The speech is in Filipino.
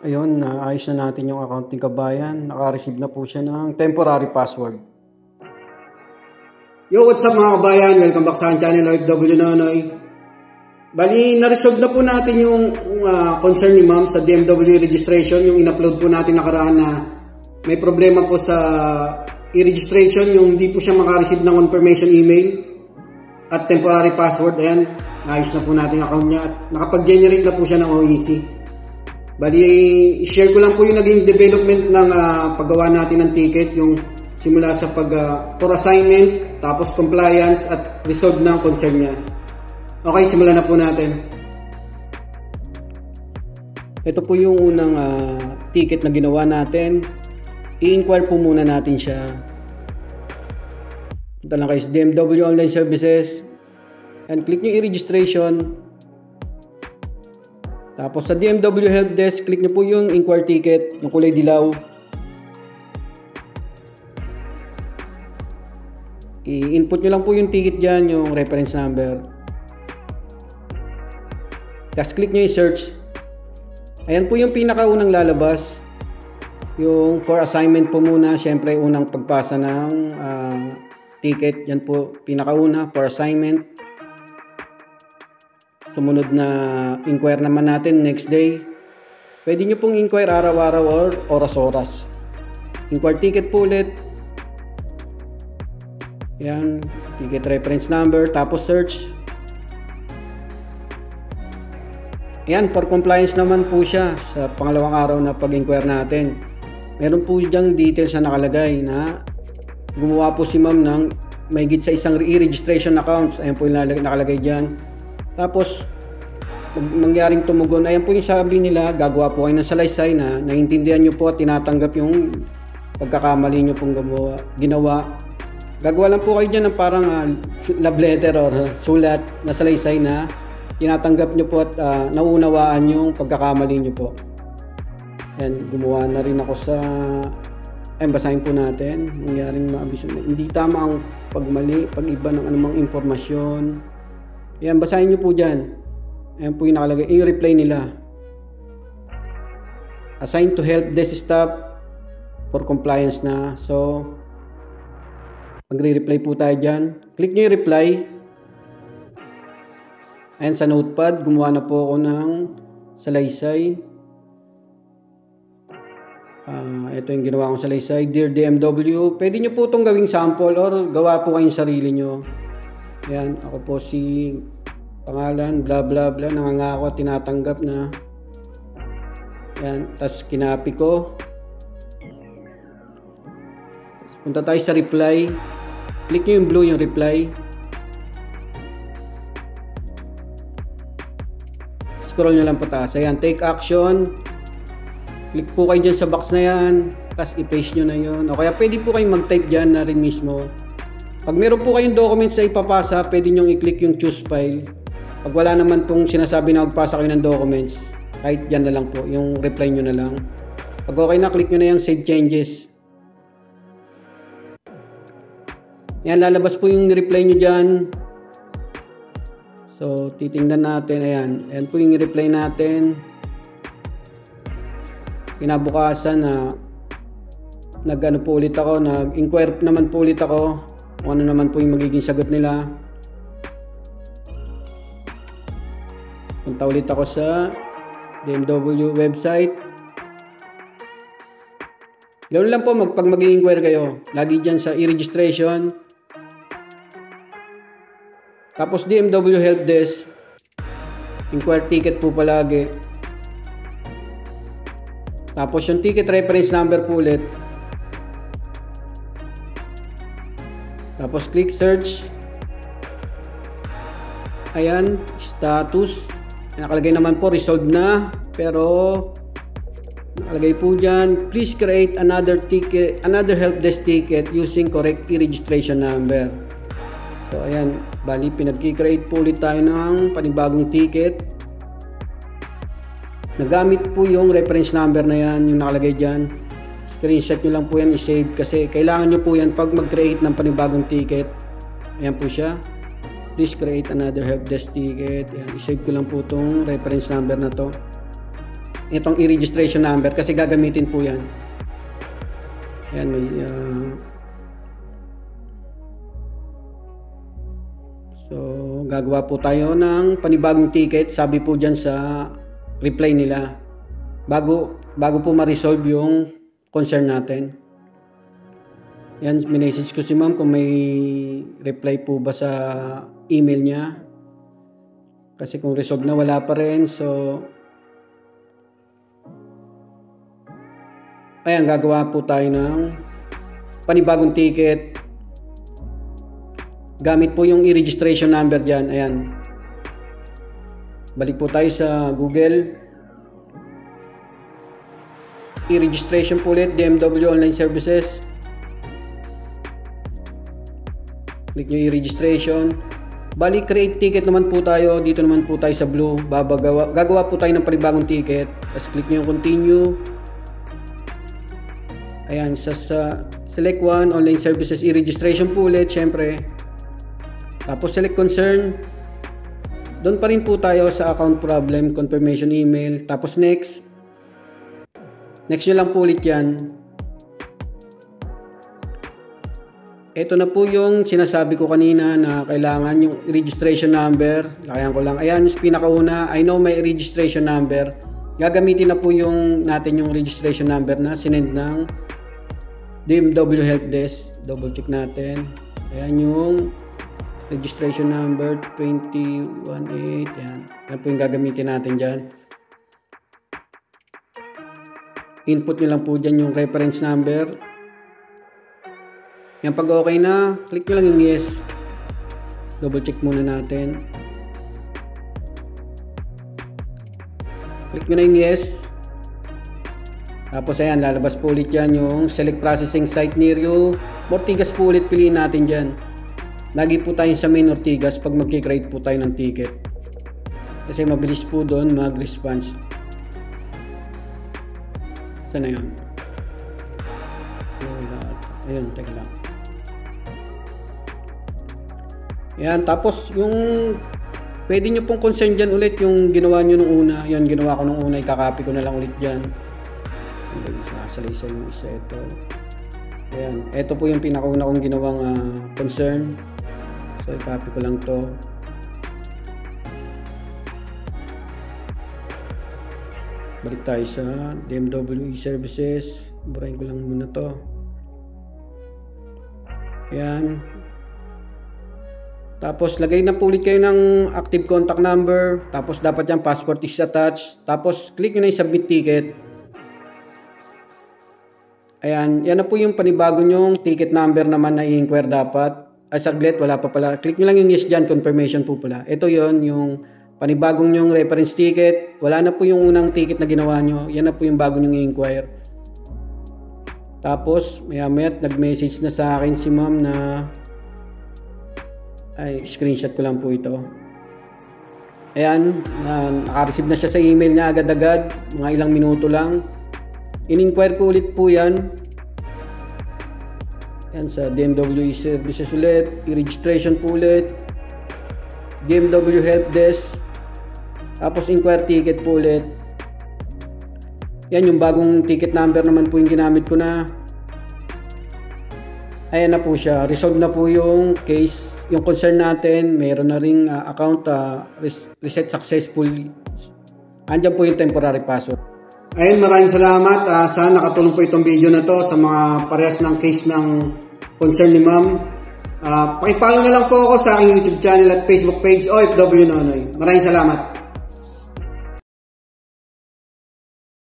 Ayun, naayos na natin yung account ni Kabayan. Naka-receive na po siya ng temporary password. Yo, what's up mga kabayan? Welcome back sa aking channel, OFW Nonoy. Bali, na-resolve na po natin yung concern ni ma'am sa DMW registration. Yung in-upload po natin nakaraan na may problema po sa i-registration. Yung hindi po siya maka-receive ng confirmation email at temporary password. Ayan, naayos na po natin yung account niya. At nakapag-generate na po siya ng OEC. Bali, i-share ko lang po yung naging development ng paggawa natin ng ticket. Yung simula sa for assignment, tapos compliance at resolve ng concern niya. Okay, simulan na po natin. Ito po yung unang ticket na ginawa natin. I-inquire po muna natin siya. Punta lang kayo sa DMW Online Services and click nyo i-registration. Tapos sa DMW Help Desk, click nyo po yung inquire ticket, yung kulay dilaw. I-input nyo lang po yung ticket dyan, yung reference number. Tapos click nyo yung search. Ayan po yung pinakaunang lalabas. Yung for assignment po muna. Siyempre unang pagpasa ng ticket. Yan po pinakauna for assignment. Sumunod na inquire naman natin next day. Pwede nyo pong inquire araw-araw or oras-oras. Inquire ticket po ulit. Yan, ticket reference number, tapos search. Yan, for compliance naman po siya sa pangalawang araw na pag-inquire natin. Meron po diyang details na nakalagay na gumawa po si ma'am ng mahigit sa isang e-registration accounts. Ayan po yung nakalagay dyan. Tapos, mangyaring tumugon, ayan po yung sabi nila, gagawa po kayo ng salaysay na naiintindihan nyo po at tinatanggap yung pagkakamali nyo pong ginawa. Gagawa lang po kayo dyan ng parang love letter or sulat na salaysay na tinatanggap nyo po at nauunawaan yung pagkakamali nyo po. Ayan, gumawa na rin ako sa basahin po natin. Mangyaring maabiso na hindi tama ang pagmali, pag-iba ng anumang impormasyon. Ayan, basahin nyo po dyan. Ayan po yung nakalagay, yung reply nila. Assigned to help desk staff for compliance na. So, magre-reply po tayo dyan. Click nyo yung reply. Ayan, sa notepad, gumawa na po ako ng salaysay. Ito yung ginawa kong salaysay. Dear DMW, pwede nyo po itong gawing sample or gawa po kayong sarili nyo. Ayan, ako po si pangalan, bla bla bla, nangangako at tinatanggap na. Ayan, tas kinapi ko. Punta tayo sa reply. Click nyo yung blue, yung reply. Scroll nyo lang pataas. Ayan, take action. Click po kayo dyan sa box na yan. Tapos i-paste nyo na yun. O kaya pwede po kayong mag-type dyan na rin mismo. Pag meron po kayong documents na ipapasa, pwede nyo i-click yung choose file. Pag wala naman pong sinasabi na magpasa kayo ng documents, kahit dyan na lang po. Yung reply nyo na lang. Pag okay na, click nyo na yung save changes. Yan, lalabas po yung reply nyo dyan. So, titingnan natin. Ayan. Ayan po yung reply natin. Kinabukasan na nag-ano po ulit ako. Nag-inquire naman po ulit ako. Kung ano naman po yung magiging sagot nila. Punta ulit ako sa DMW website. Ganoon lang po pag mag-inquire kayo. Lagi dyan sa e-registration. Tapos DMW Help Desk. Inquire ticket po palagi. Tapos yung ticket reference number po ulit. Tapos click search. Ayan, status. Nakalagay naman po resolved na. Pero nakalagay po dyan, please create another help desk ticket using correct e-registration number. So ayan, bali pinag-create po ulit tayo ng panibagong ticket. Nagamit po yung reference number na yan, yung nakalagay dyan. Screenshot nyo lang po yan, i-save kasi kailangan nyo po yan pag mag-create ng panibagong ticket. Ayan po siya. Please create another help desk ticket. Ayan, i-save ko lang po itong reference number na to. itong i-registration number kasi gagamitin po yan. Ayan, may so gagawa po tayo ng panibagong ticket, sabi po dyan sa reply nila, bago po ma-resolve yung concern natin. Yan, minessage ko si ma'am kung may reply po ba sa email niya. Kasi kung resolve na, wala pa rin. So, ayan, gagawa po tayo ng panibagong ticket. Gamit po yung i-registration number dyan. Ayan. Balik po tayo sa Google. I-registration po ulit, DMW Online Services. Click nyo i-registration. Bali, create ticket naman po tayo. Dito naman po tayo sa blue. Gagawa po tayo ng panibagong ticket. Tapos click nyo yung continue. Ayan, sa select one, online services, i-registration po ulit, syempre. Tapos select concern. Doon pa rin po tayo sa account problem, confirmation email. Tapos next. Next nyo lang po ulit yan. Ito na po yung sinasabi ko kanina na kailangan yung registration number. Lakayan ko lang. Ayan, yung pinakauna. I know my registration number. Gagamitin na po natin yung registration number na sinend ng DMW Helpdesk. Double check natin. Ayan yung registration number 218. Ayan. Ayan po yung gagamitin natin dyan. Input nyo lang po dyan yung reference number. Yan, pag okay na, click nyo lang yung yes. Double check muna natin. Click nyo na yung yes. Tapos ayan, lalabas po ulit yan yung select processing site near you. Ortigas po ulit piliin natin dyan. Lagi po tayo sa main Ortigas pag mag-create po tayo ng ticket. Kasi mabilis po doon mag-response. Saan na yun? Ayun, teka lang. Yan, tapos yung pwede nyo pong concern dyan ulit yung ginawa nyo nung una. Yan, ginawa ko nung una, ikakopy ko na lang ulit dyan. Sasalisa yung isa ito. Ayan, ito po yung pinakauna kong ginawang concern. So, ikopy ko lang to. Balik tayo sa DMW Services. Burahin ko lang muna to. Ayan. Tapos lagay na po ulit kayo ng active contact number. Tapos dapat yung passport is attached. Tapos click nyo na yung submit ticket. Ayan. Yan na po yung panibago nyong ticket number naman na i-inquire dapat. Ay saglit, wala pa pala. Click nyo lang yung yes dyan, confirmation po pala. Ito yon yung panibagong nyong reference ticket. Wala na po yung unang ticket na ginawa nyo. Yan na po yung bago nyong i-inquire. Tapos maya-maya nag-message na sa akin si ma'am na ay screenshot ko lang po ito. Ayan, naka-receive na siya sa email niya agad-agad, mga ilang minuto lang. In-inquire ko ulit po yan. Yan sa DMW Services ulit, i-registration po ulit, DMW Helpdesk, tapos inquire ticket po ulit. Yan yung bagong ticket number naman po yung ginamit ko na. Ayan na po siya, resolve na po yung case, yung concern natin. Mayroon na ring account reset successfully. Andyan po yung temporary password. Ayun, maraming salamat. Sana nakatulong po itong video na to sa mga parehas ng case ng concern ni ma'am. Pakipollow na lang po ako sa aking YouTube channel at Facebook page OFW Nonoy. Maraming salamat.